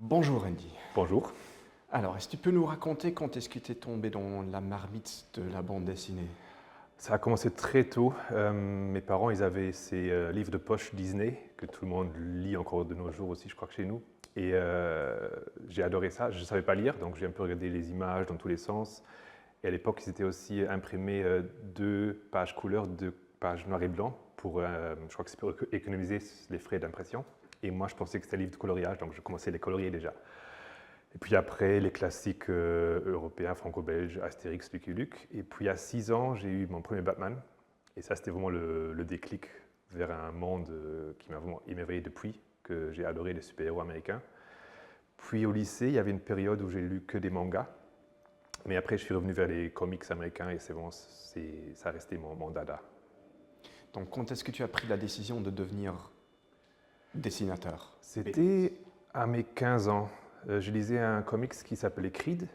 Bonjour Andy. Bonjour. Alors, est-ce que tu peux nous raconter quand est-ce que tu es tombé dans la marmite de la bande dessinée? Ça a commencé très tôt. Mes parents, ils avaient ces livres de poche Disney que tout le monde lit encore de nos jours aussi, je crois que chez nous. Et j'ai adoré ça. Je ne savais pas lire, donc j'ai un peu regardé les images dans tous les sens. Et à l'époque, ils étaient aussi imprimés 2 pages couleur, 2 pages noir et blanc pour, je crois que c'est pour économiser les frais d'impression. Et moi, je pensais que c'était un livre de coloriage, donc je commençais à les colorier déjà. Et puis après, les classiques européens, franco-belges, Astérix, Lucky Luke. Et puis à 6 ans, j'ai eu mon premier Batman. Et ça, c'était vraiment le déclic vers un monde qui m'a vraiment émerveillé depuis, que j'ai adoré les super-héros américains. Puis au lycée, il y avait une période où j'ai lu que des mangas. Mais après, je suis revenu vers les comics américains et c'est vraiment, ça a resté mon dada. Donc, quand est-ce que tu as pris la décision de devenir dessinateur? C'était à mes 15 ans. Je lisais un comics qui s'appelait Creed,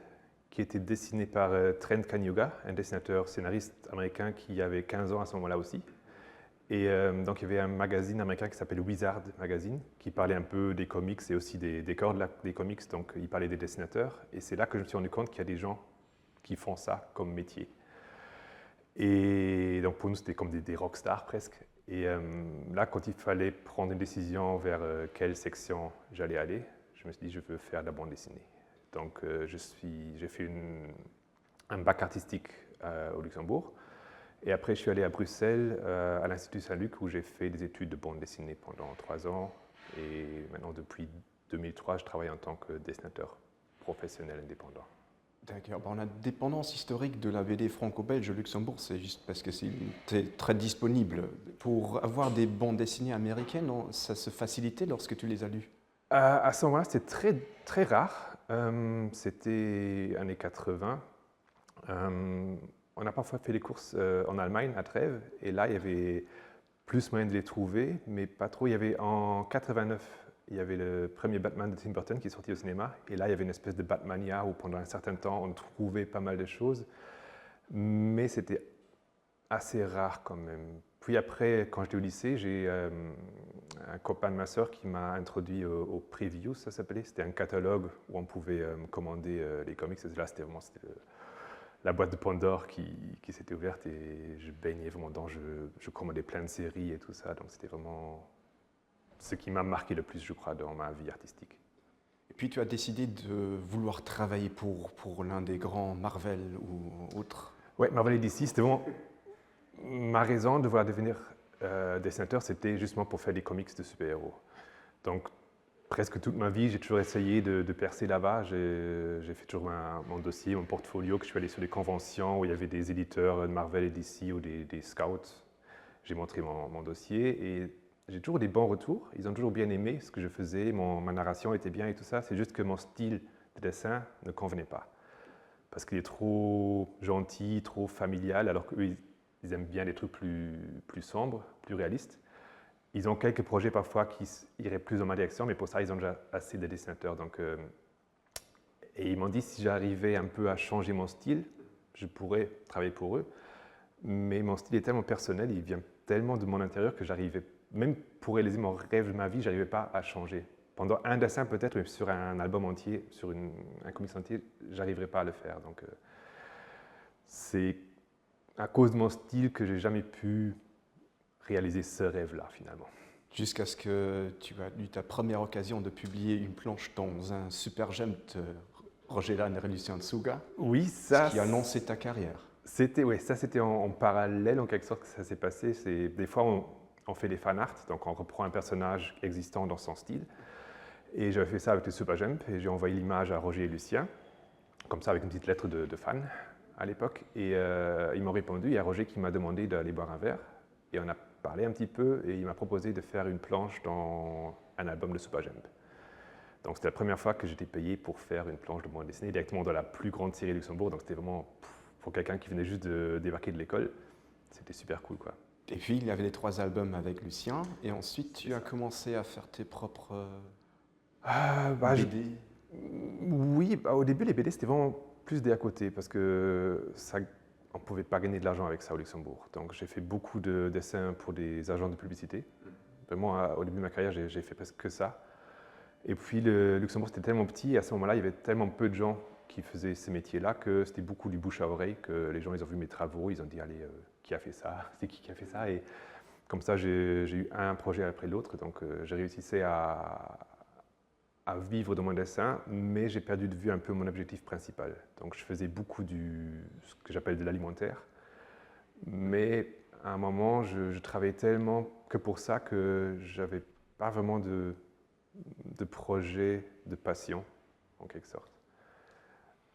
qui était dessiné par Trent Kanyuga, un dessinateur scénariste américain qui avait 15 ans à ce moment-là aussi. Et donc il y avait un magazine américain qui s'appelle Wizard Magazine, qui parlait un peu des comics et aussi des décors des comics, donc il parlait des dessinateurs. Et c'est là que je me suis rendu compte qu'il y a des gens qui font ça comme métier. Et donc pour nous, c'était comme des rockstars presque. Et là, quand il fallait prendre une décision vers quelle section j'allais aller, je me suis dit, je veux faire de la bande dessinée. Donc j'ai fait un bac artistique au Luxembourg. Et après, je suis allé à Bruxelles, à l'Institut Saint-Luc, où j'ai fait des études de bande dessinée pendant 3 ans. Et maintenant, depuis 2003, je travaille en tant que dessinateur professionnel indépendant. D'accord. Bon, la dépendance historique de la BD franco-belge au Luxembourg, c'est juste parce que c'est très disponible. Pour avoir des bandes dessinées américaines, ça se facilitait lorsque tu les as lues? À ce moment-là, c'était très, très rare. C'était années 80. On a parfois fait les courses en Allemagne, à Trèves, et là, il y avait plus moyen de les trouver, mais pas trop. Il y avait en 89, il y avait le premier Batman de Tim Burton qui est sorti au cinéma, et là, il y avait une espèce de Batmania où pendant un certain temps, on trouvait pas mal de choses, mais c'était assez rare quand même. Puis après, quand j'étais au lycée, j'ai un copain de ma sœur qui m'a introduit au Preview, ça s'appelait. C'était un catalogue où on pouvait commander les comics. Et là, c'était vraiment la boîte de Pandore qui s'était ouverte et je baignais vraiment dedans. Je commandais plein de séries et tout ça. Donc c'était vraiment ce qui m'a marqué le plus, je crois, dans ma vie artistique. Et puis, tu as décidé de vouloir travailler pour l'un des grands Marvel ou autres. Ouais, Marvel et DC, c'était vraiment ma raison de vouloir devenir dessinateur, c'était justement pour faire des comics de super-héros. Donc, presque toute ma vie, j'ai toujours essayé de percer là-bas. J'ai fait toujours mon dossier, mon portfolio, que je suis allé sur des conventions où il y avait des éditeurs de Marvel et DC ou des scouts. J'ai montré mon dossier et j'ai toujours des bons retours. Ils ont toujours bien aimé ce que je faisais, ma narration était bien et tout ça. C'est juste que mon style de dessin ne convenait pas. Parce qu'il est trop gentil, trop familial, alors qu'eux, ils aiment bien des trucs plus sombres, plus réalistes. Ils ont quelques projets parfois qui iraient plus dans ma direction, mais pour ça, ils ont déjà assez de dessinateurs. Et ils m'ont dit si j'arrivais un peu à changer mon style, je pourrais travailler pour eux. Mais mon style est tellement personnel, il vient tellement de mon intérieur que j'arrivais, même pour réaliser mon rêve de ma vie, j'arrivais pas à changer. Pendant un dessin peut-être, mais sur un album entier, sur un comics entier, j'arriverais pas à le faire. Donc c'est à cause de mon style que j'ai jamais pu réaliser ce rêve-là finalement. Jusqu'à ce que tu as eu ta première occasion de publier une planche dans un super gem de Roger Lannes et Lucien Tsuga, Oui, ce ça, qui a lancé ta carrière. c'était en parallèle en quelque sorte que ça s'est passé. Des fois, on fait des fan art, donc on reprend un personnage existant dans son style. Et j'avais fait ça avec le Super Jump et j'ai envoyé l'image à Roger et Lucien, comme ça avec une petite lettre de fan à l'époque. Et ils m'ont répondu. Il y a Roger qui m'a demandé d'aller boire un verre. Et on a parlé un petit peu et il m'a proposé de faire une planche dans un album de Super Jump. Donc c'était la première fois que j'étais payé pour faire une planche de bande dessinée directement dans la plus grande série Luxembourg. Donc c'était vraiment, pour quelqu'un qui venait juste de débarquer de l'école, c'était super cool, quoi. Et puis, il y avait les 3 albums avec Lucien, et ensuite, tu as commencé à faire tes propres Bah, BD. oui, bah, au début, les BD, c'était vraiment plus des à côté parce que ça, on ne pouvait pas gagner de l'argent avec ça au Luxembourg. Donc j'ai fait beaucoup de dessins pour des agents de publicité. Vraiment, au début de ma carrière, j'ai fait presque que ça. Et puis le Luxembourg, c'était tellement petit, et à ce moment-là, il y avait tellement peu de gens qui faisaient ces métiers-là que c'était beaucoup du bouche à oreille, que les gens, ils ont vu mes travaux, ils ont dit, allez, qui a fait ça? C'est qui a fait ça? Et comme ça, j'ai eu un projet après l'autre, donc j'ai réussi à vivre de mon dessin, mais j'ai perdu de vue un peu mon objectif principal. Donc je faisais beaucoup ce que j'appelle de l'alimentaire, mais à un moment, je travaillais tellement que pour ça que j'avais pas vraiment de projet, de passion, en quelque sorte.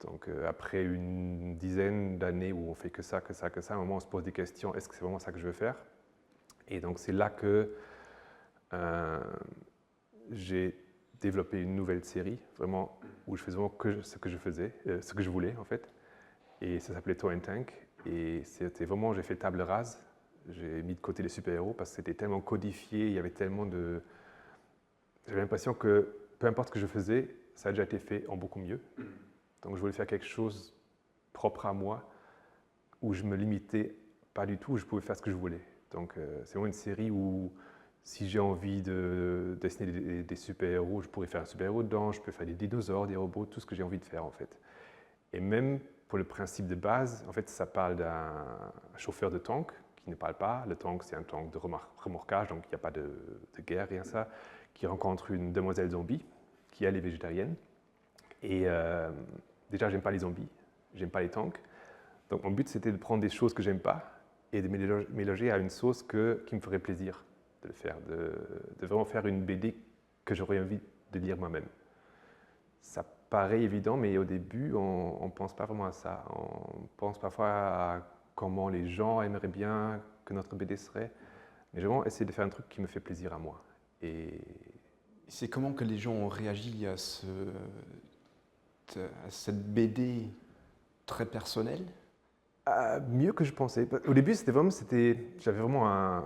Donc après une dizaine d'années où on fait que ça, à un moment on se pose des questions, est-ce que c'est vraiment ça que je veux faire? Et donc c'est là que j'ai développé une nouvelle série, vraiment, où je faisais vraiment que ce que je faisais, ce que je voulais en fait. Et ça s'appelait Toy and Tank. Et c'était vraiment, j'ai fait table rase. J'ai mis de côté les super-héros parce que c'était tellement codifié, il y avait tellement de... J'avais l'impression que peu importe ce que je faisais, ça a déjà été fait en beaucoup mieux. Donc je voulais faire quelque chose propre à moi, où je me limitais pas du tout, où je pouvais faire ce que je voulais. Donc c'est vraiment une série où si j'ai envie de dessiner des super-héros, je pourrais faire un super-héros dedans, je peux faire des dinosaures, des robots, tout ce que j'ai envie de faire en fait. Et même pour le principe de base, en fait, ça parle d'un chauffeur de tank qui ne parle pas. Le tank, c'est un tank de remorquage, donc il n'y a pas de guerre, rien ça, qui rencontre une demoiselle zombie qui, elle, est végétarienne. Et déjà, j'aime pas les zombies, j'aime pas les tanks. Donc mon but, c'était de prendre des choses que j'aime pas et de mélanger à une sauce qui me ferait plaisir de le faire, de vraiment faire une BD que j'aurais envie de lire moi-même. Ça paraît évident, mais au début, on ne pense pas vraiment à ça. On pense parfois à comment les gens aimeraient bien que notre BD serait. Mais j'ai vraiment essayé de faire un truc qui me fait plaisir à moi. Et C'est comment que les gens ont réagi à cette BD très personnelle? mieux que je pensais. Au début, j'avais vraiment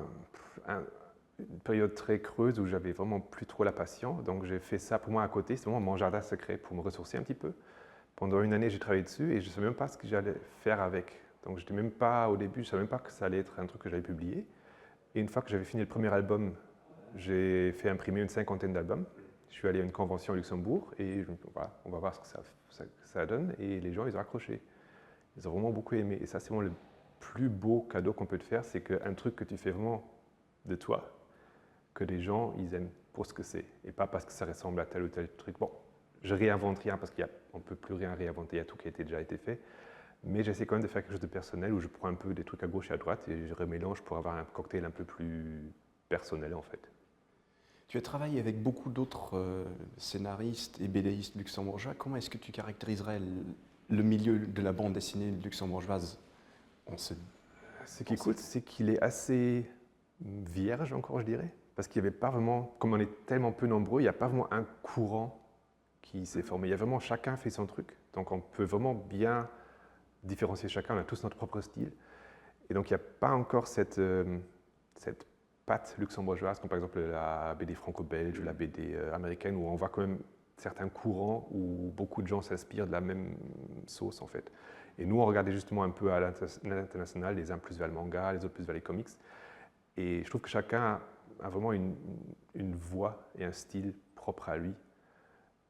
une période très creuse où j'avais vraiment plus trop la passion. Donc j'ai fait ça pour moi à côté. C'est vraiment mon jardin secret pour me ressourcer un petit peu. Pendant une année, j'ai travaillé dessus et je ne savais même pas ce que j'allais faire avec. Donc j'étais même pas, au début, je ne savais même pas que ça allait être un truc que j'allais publier. Et une fois que j'avais fini le premier album, j'ai fait imprimer une cinquantaine d'albums. Je suis allé à une convention au Luxembourg et voilà, on va voir ce que ça donne. Et les gens, ils ont accroché. Ils ont vraiment beaucoup aimé. Et ça, c'est vraiment le plus beau cadeau qu'on peut te faire, c'est qu'un truc que tu fais vraiment de toi, que les gens, ils aiment pour ce que c'est, et pas parce que ça ressemble à tel ou tel truc. Bon, je réinvente rien parce qu'on ne peut plus rien réinventer, il y a tout qui a déjà été fait, mais j'essaie quand même de faire quelque chose de personnel où je prends un peu des trucs à gauche et à droite et je remélange pour avoir un cocktail un peu plus personnel en fait. Tu as travaillé avec beaucoup d'autres scénaristes et BDistes luxembourgeois. Comment est-ce que tu caractériserais le milieu de la bande dessinée luxembourgeoise? Ce qui est cool, c'est qu'il est assez vierge encore, je dirais, parce qu'il n'y avait pas vraiment, comme on est tellement peu nombreux, il n'y a pas vraiment un courant qui s'est formé. Il y a vraiment chacun fait son truc, donc on peut vraiment bien différencier chacun, on a tous notre propre style. Et donc il n'y a pas encore cette patte luxembourgeoise, comme par exemple la BD franco-belge ou la BD américaine, où on voit quand même certains courants où beaucoup de gens s'inspirent de la même sauce en fait. Et nous, on regardait justement un peu à l'international, les uns plus vers le manga, les autres plus vers les comics. Et je trouve que chacun a vraiment une voix et un style propre à lui.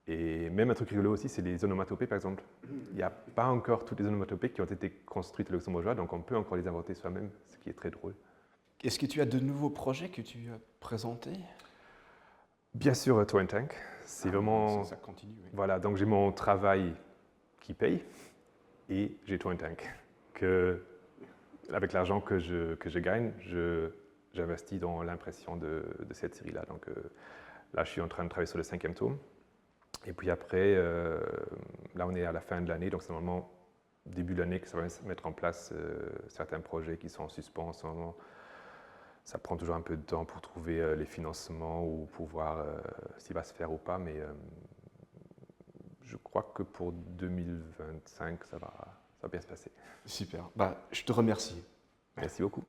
Et même un truc rigolo aussi, c'est les onomatopées par exemple. Il n'y a pas encore toutes les onomatopées qui ont été construites au luxembourgeois, donc on peut encore les inventer soi-même, ce qui est très drôle. Est-ce que tu as de nouveaux projets que tu as présentés? Bien sûr, Toy and Tank, c'est vraiment... Ça continue, oui. Voilà, donc j'ai mon travail qui paye et j'ai Toy and Tank. Avec l'argent que je gagne, j'investis dans l'impression de cette série-là. Donc là, je suis en train de travailler sur le 5e tome. Et puis après, là, on est à la fin de l'année, donc c'est normalement début de l'année que ça va mettre en place certains projets qui sont en suspens en ce moment. Ça prend toujours un peu de temps pour trouver les financements ou pour voir s'il va se faire ou pas, mais je crois que pour 2025, ça va bien se passer. Super. Bah, je te remercie. Merci beaucoup.